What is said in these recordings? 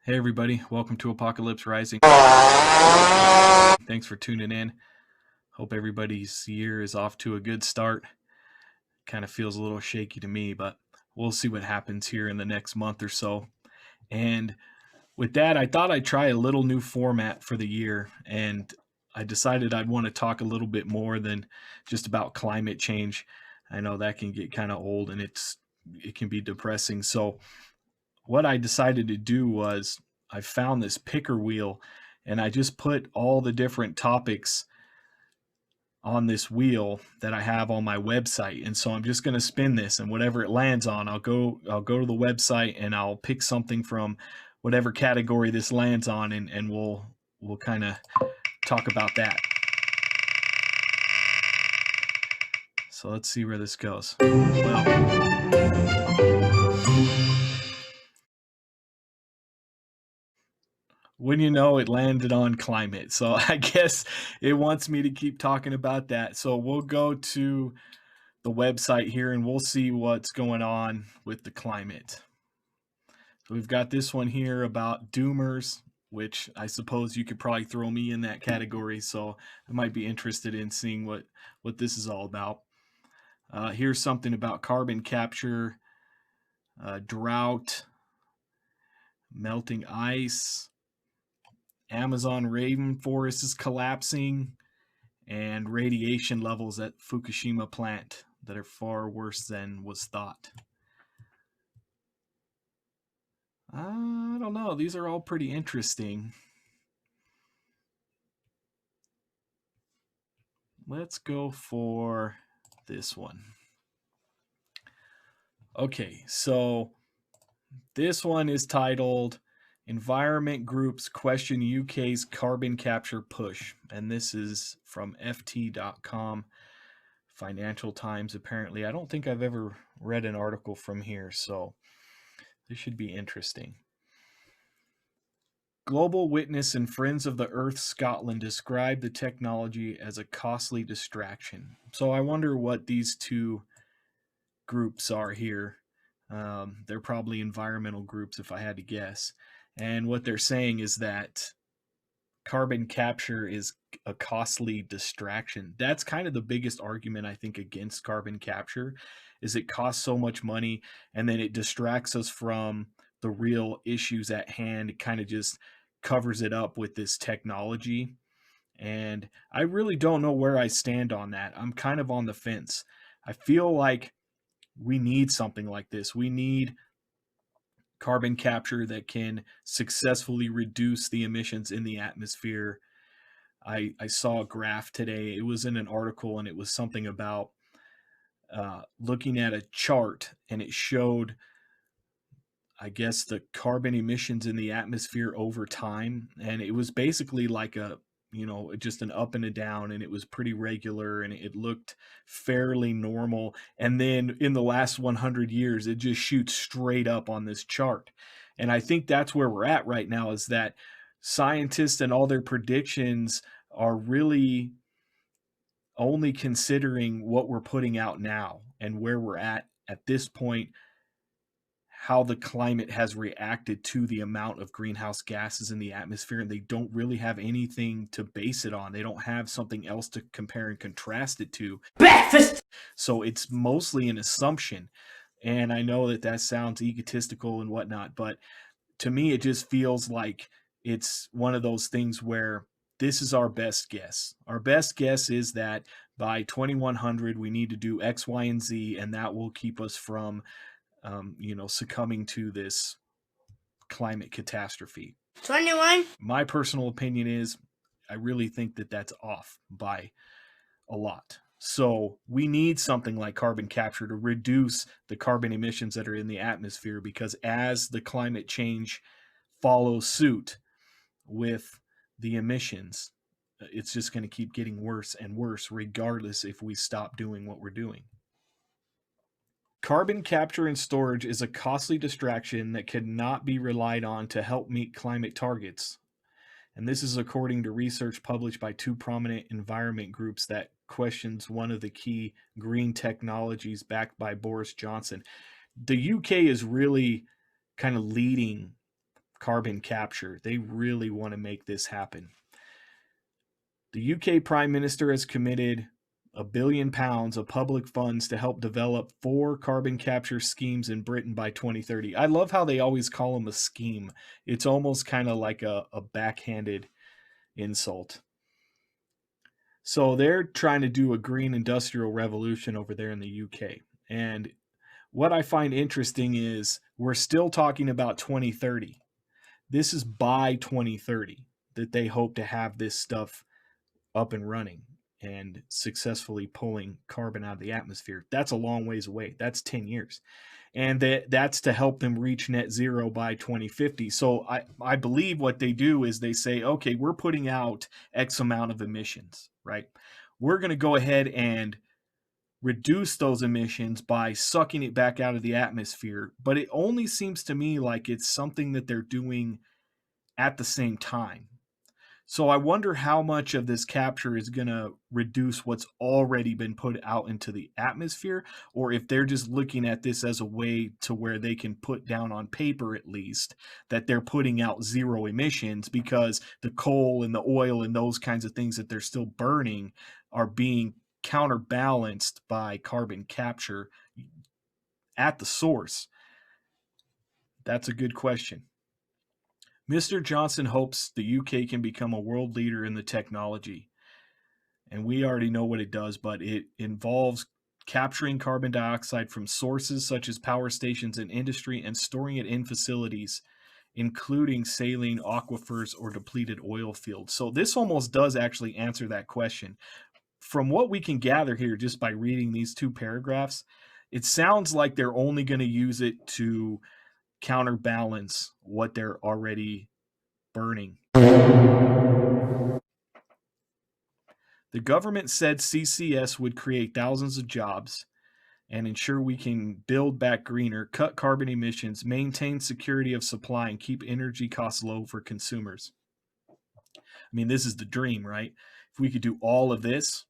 Hey everybody, welcome to Apocalypse Rising. Thanks for tuning in. Hope everybody's year is off to a good start. Kind of feels a little shaky to me, but we'll see what happens here in the next month or so. And with that, I thought I'd try a little new format for the year, and I decided I'd want to talk a little bit more than just about climate change. I know that can get kind of old and it can be depressing. So what I decided to do was I found this picker wheel and I just put all the different topics on this wheel that I have on my website. And so I'm just going to spin this, and whatever it lands on, I'll go to the website and I'll pick something from whatever category this lands on, and we'll kind of talk about that. So let's see where this goes. Well, when you know, it landed on climate. So I guess it wants me to keep talking about that. So we'll go to the website here and we'll see what's going on with the climate. So we've got this one here about doomers, which I suppose you could probably throw me in that category. So I might be interested in seeing what this is all about. Here's something about carbon capture, drought, melting ice, Amazon rainforest is collapsing, and radiation levels at Fukushima plant that are far worse than was thought. I don't know. These are all pretty interesting. Let's go for this one. Okay, so this one is titled Environment Groups Question UK's Carbon Capture Push. And this is from FT.com, Financial Times, apparently. I don't think I've ever read an article from here, so this should be interesting. Global Witness and Friends of the Earth Scotland describe the technology as a costly distraction. So I wonder what these two groups are here. They're probably environmental groups, if I had to guess. And what they're saying is that carbon capture is a costly distraction. That's kind of the biggest argument, I think, against carbon capture, is it costs so much money and then it distracts us from the real issues at hand. It kind of just covers it up with this technology. And I really don't know where I stand on that. I'm kind of on the fence. I feel like we need something like this. We need carbon capture that can successfully reduce the emissions in the atmosphere. I saw a graph today. It was in an article, and it was something about looking at a chart, and it showed, I guess, the carbon emissions in the atmosphere over time. And it was basically like just an up and a down, and it was pretty regular and it looked fairly normal. And then in the last 100 years, it just shoots straight up on this chart. And I think that's where we're at right now, is that scientists and all their predictions are really only considering what we're putting out now and where we're at this point, how the climate has reacted to the amount of greenhouse gases in the atmosphere, and they don't really have anything to base it on. They don't have something else to compare and contrast it to. Breakfast! So it's mostly an assumption. And I know that sounds egotistical and whatnot, but to me, it just feels like it's one of those things where this is our best guess. Our best guess is that by 2100, we need to do X, Y, and Z, and that will keep us from succumbing to this climate catastrophe. 21. My personal opinion is I really think that that's off by a lot. So we need something like carbon capture to reduce the carbon emissions that are in the atmosphere, because as the climate change follows suit, with the emissions. It's just going to keep getting worse and worse, regardless if we stop doing what we're doing. Carbon capture and storage is a costly distraction that cannot be relied on to help meet climate targets. And this is according to research published by two prominent environment groups that questions one of the key green technologies backed by Boris Johnson. The UK is really kind of leading carbon capture. They really want to make this happen. The UK Prime Minister has committed £1 billion of public funds to help develop 4 carbon capture schemes in Britain by 2030. I love how they always call them a scheme. It's almost kind of like a backhanded insult. So they're trying to do a green industrial revolution over there in the UK. And what I find interesting is we're still talking about 2030. This is by 2030 that they hope to have this stuff up and running and successfully pulling carbon out of the atmosphere. That's a long ways away. That's 10 years. And that's to help them reach net zero by 2050. So I believe what they do is they say, okay, we're putting out X amount of emissions, right? We're going to go ahead and reduce those emissions by sucking it back out of the atmosphere. But it only seems to me like it's something that they're doing at the same time. So I wonder how much of this capture is going to reduce what's already been put out into the atmosphere, or if they're just looking at this as a way to where they can put down on paper at least that they're putting out zero emissions because the coal and the oil and those kinds of things that they're still burning are being counterbalanced by carbon capture at the source. That's a good question. Mr. Johnson hopes the UK can become a world leader in the technology. And we already know what it does, but it involves capturing carbon dioxide from sources such as power stations and industry and storing it in facilities, including saline aquifers or depleted oil fields. So this almost does actually answer that question. From what we can gather here just by reading these 2 paragraphs, it sounds like they're only going to use it to counterbalance what they're already burning. The government said CCS would create thousands of jobs and ensure we can build back greener, cut carbon emissions, maintain security of supply, and keep energy costs low for consumers. I mean, this is the dream, right? If we could do all of this,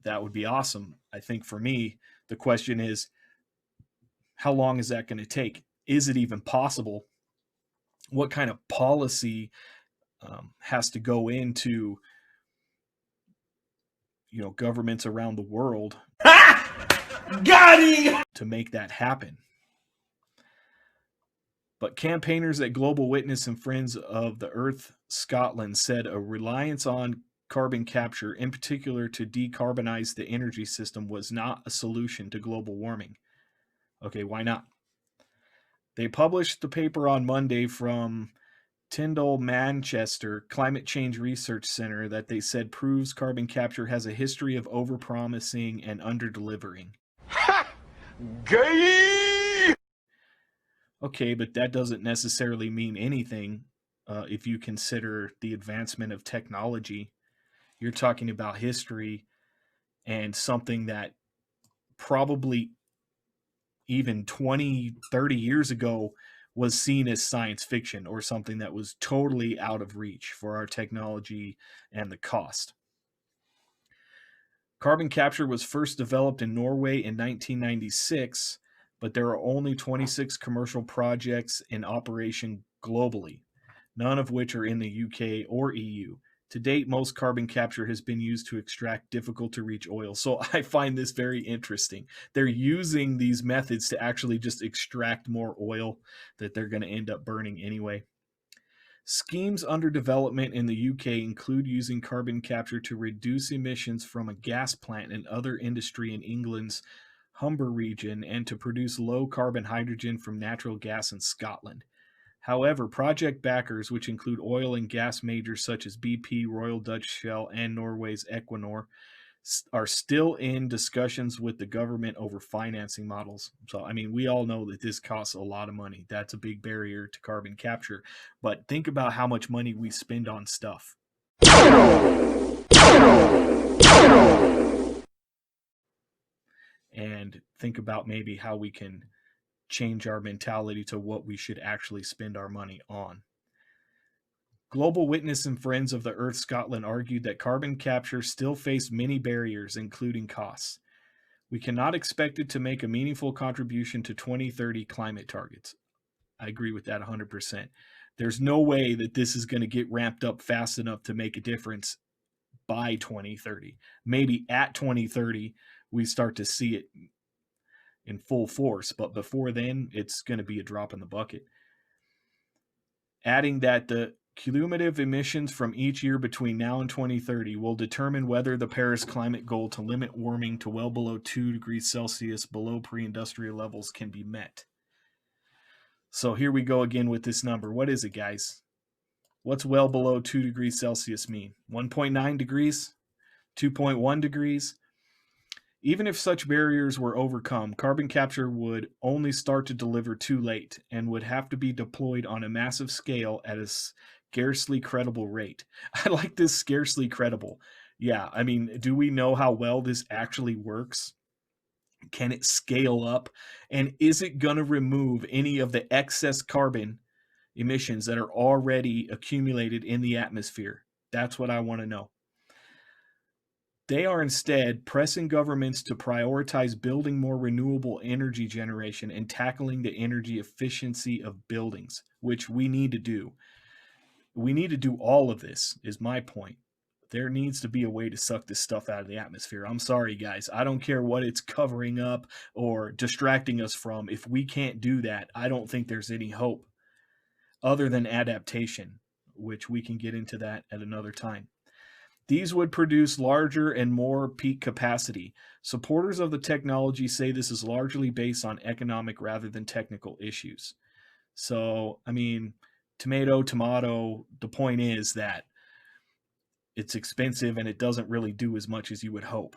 that would be awesome. I think for me, the question is, how long is that going to take? Is it even possible? What kind of policy has to go into, governments around the world to make that happen? But campaigners at Global Witness and Friends of the Earth Scotland said a reliance on carbon capture, in particular to decarbonize the energy system, was not a solution to global warming. Okay, why not? They published the paper on Monday from Tyndall Manchester Climate Change Research Center that they said proves carbon capture has a history of overpromising and underdelivering. Ha! Gay! Okay, but that doesn't necessarily mean anything if you consider the advancement of technology. You're talking about history and something that probably even 20, 30 years ago was seen as science fiction or something that was totally out of reach for our technology and the cost. Carbon capture was first developed in Norway in 1996, but there are only 26 commercial projects in operation globally, none of which are in the UK or EU. To date, most carbon capture has been used to extract difficult-to-reach oil. So I find this very interesting. They're using these methods to actually just extract more oil that they're going to end up burning anyway. Schemes under development in the UK include using carbon capture to reduce emissions from a gas plant and other industry in England's Humber region and to produce low-carbon hydrogen from natural gas in Scotland. However, project backers, which include oil and gas majors such as BP, Royal Dutch Shell, and Norway's Equinor, are still in discussions with the government over financing models. So, I mean, we all know that this costs a lot of money. That's a big barrier to carbon capture. But think about how much money we spend on stuff. And think about maybe how we can change our mentality to what we should actually spend our money on. Global Witness and Friends of the Earth Scotland argued that carbon capture still faced many barriers, including costs. We cannot expect it to make a meaningful contribution to 2030 climate targets. I agree with that 100%. There's no way that this is going to get ramped up fast enough to make a difference by 2030. Maybe at 2030, we start to see it in full force, but before then, it's going to be a drop in the bucket. Adding that the cumulative emissions from each year between now and 2030 will determine whether the Paris climate goal to limit warming to well below 2 degrees Celsius below pre-industrial levels can be met. So here we go again with this number. What is it, guys? What's well below 2 degrees Celsius mean? 1.9 degrees? 2.1 degrees? Even if such barriers were overcome, carbon capture would only start to deliver too late and would have to be deployed on a massive scale at a scarcely credible rate. I like this scarcely credible. Yeah, I mean, do we know how well this actually works? Can it scale up? And is it going to remove any of the excess carbon emissions that are already accumulated in the atmosphere? That's what I want to know. They are instead pressing governments to prioritize building more renewable energy generation and tackling the energy efficiency of buildings, which we need to do. We need to do all of this, is my point. There needs to be a way to suck this stuff out of the atmosphere. I'm sorry, guys. I don't care what it's covering up or distracting us from. If we can't do that, I don't think there's any hope other than adaptation, which we can get into that at another time. These would produce larger and more peak capacity. Supporters of the technology say this is largely based on economic rather than technical issues. So, I mean, tomato, the point is that it's expensive and it doesn't really do as much as you would hope.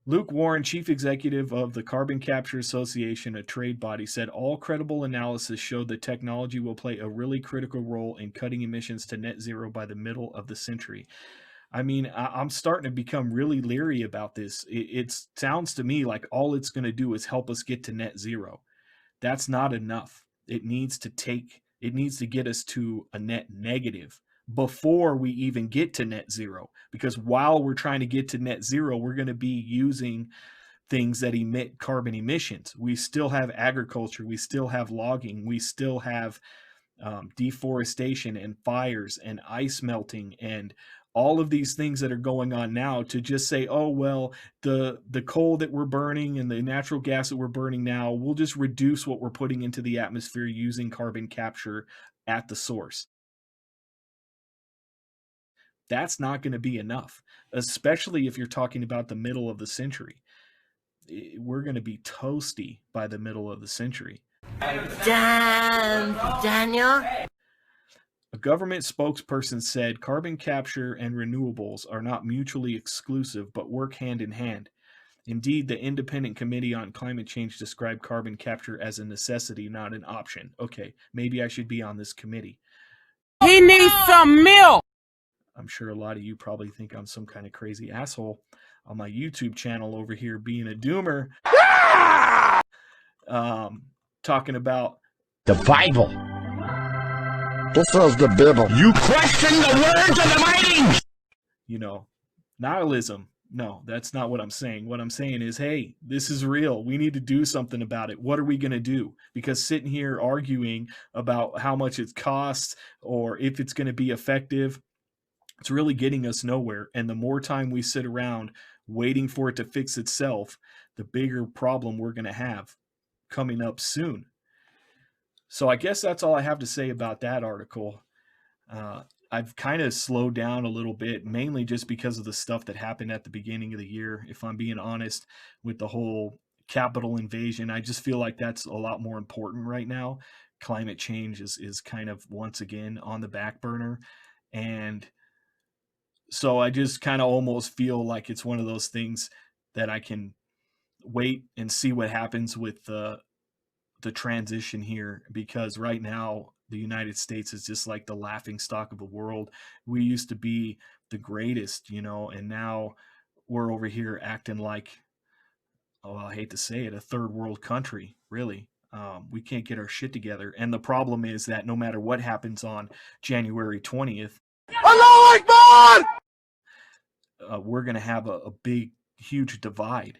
Luke Warren, chief executive of the Carbon Capture Association, a trade body, said all credible analysis showed that technology will play a really critical role in cutting emissions to net zero by the middle of the century. I mean, I'm starting to become really leery about this. It sounds to me like all it's going to do is help us get to net zero. That's not enough. It needs to get us to a net negative before we even get to net zero. Because while we're trying to get to net zero, we're going to be using things that emit carbon emissions. We still have agriculture. We still have logging. We still have deforestation and fires and ice melting and all of these things that are going on now. To just say, oh, well, the coal that we're burning and the natural gas that we're burning now, we'll just reduce what we're putting into the atmosphere using carbon capture at the source. That's not going to be enough, especially if you're talking about the middle of the century. We're going to be toasty by the middle of the century. Damn, Daniel. A government spokesperson said carbon capture and renewables are not mutually exclusive, but work hand in hand. Indeed, the Independent Committee on Climate Change described carbon capture as a necessity, not an option. Okay, maybe I should be on this committee. He needs some milk. I'm sure a lot of you probably think I'm some kind of crazy asshole on my YouTube channel over here being a doomer. Talking about the Bible. This is the Bible. You question the words of the writings. You know, nihilism. No, that's not what I'm saying. What I'm saying is, hey, this is real. We need to do something about it. What are we going to do? Because sitting here arguing about how much it costs or if it's going to be effective, it's really getting us nowhere. And the more time we sit around waiting for it to fix itself, the bigger problem we're going to have coming up soon. So I guess that's all I have to say about that article. I've kind of slowed down a little bit, mainly just because of the stuff that happened at the beginning of the year. If I'm being honest, with the whole Capitol invasion, I just feel like that's a lot more important right now. Climate change is kind of once again on the back burner. And So I just kind of almost feel like it's one of those things that I can wait and see what happens with the transition here, because right now the United States is just like the laughing stock of the world. We used to be the greatest, and now we're over here acting like, oh, I hate to say it, a third world country, really. We can't get our shit together. And the problem is that no matter what happens on January 20th, we're going to have a big, huge divide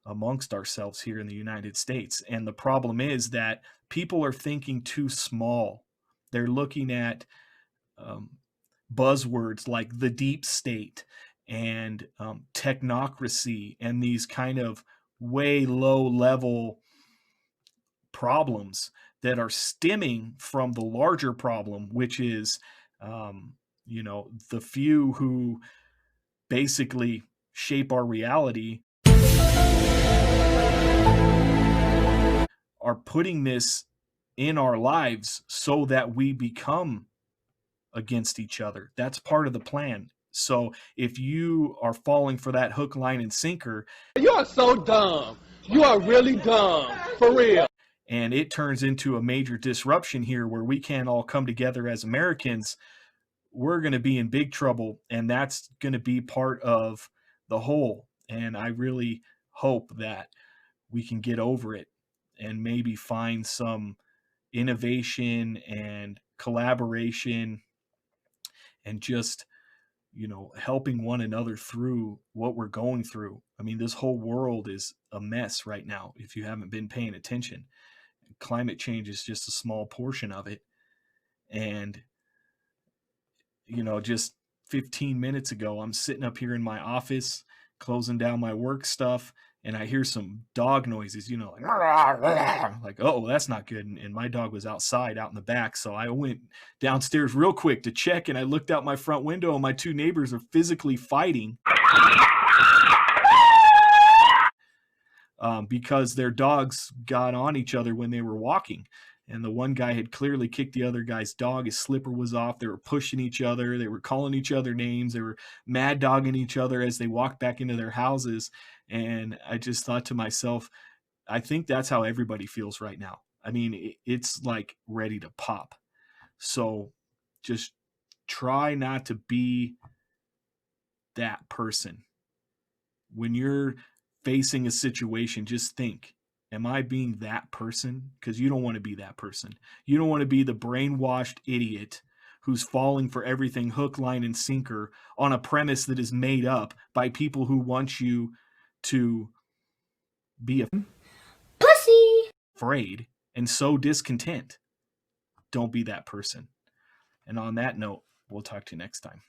amongst ourselves here in the United States. And the problem is that people are thinking too small. They're looking at buzzwords like the deep state and technocracy and these kind of way low level problems that are stemming from the larger problem, which is, the few who basically shape our reality are putting this in our lives so that we become against each other. That's part of the plan. So if you are falling for that hook, line, and sinker, you are so dumb. You are really dumb, for real. And it turns into a major disruption here where we can't all come together as Americans, we're going to be in big trouble. And that's going to be part of the whole. And I really hope that we can get over it and maybe find some innovation and collaboration and just, helping one another through what we're going through. I mean, this whole world is a mess right now if you haven't been paying attention. Climate change is just a small portion of it. And, just 15 minutes ago, I'm sitting up here in my office, closing down my work stuff, and I hear some dog noises, like, oh, that's not good. And my dog was outside, out in the back. So I went downstairs real quick to check, and I looked out my front window, and my two neighbors are physically fighting because their dogs got on each other when they were walking. And the one guy had clearly kicked the other guy's dog. His slipper was off. They were pushing each other. They were calling each other names. They were mad dogging each other as they walked back into their houses. And I just thought to myself, I think that's how everybody feels right now. I mean, it's like ready to pop. So just try not to be that person. When you're facing a situation, just think, am I being that person? Because you don't want to be that person. You don't want to be the brainwashed idiot who's falling for everything hook, line, and sinker on a premise that is made up by people who want you to be a pussy, afraid, and so discontent. Don't be that person. And on that note, we'll talk to you next time.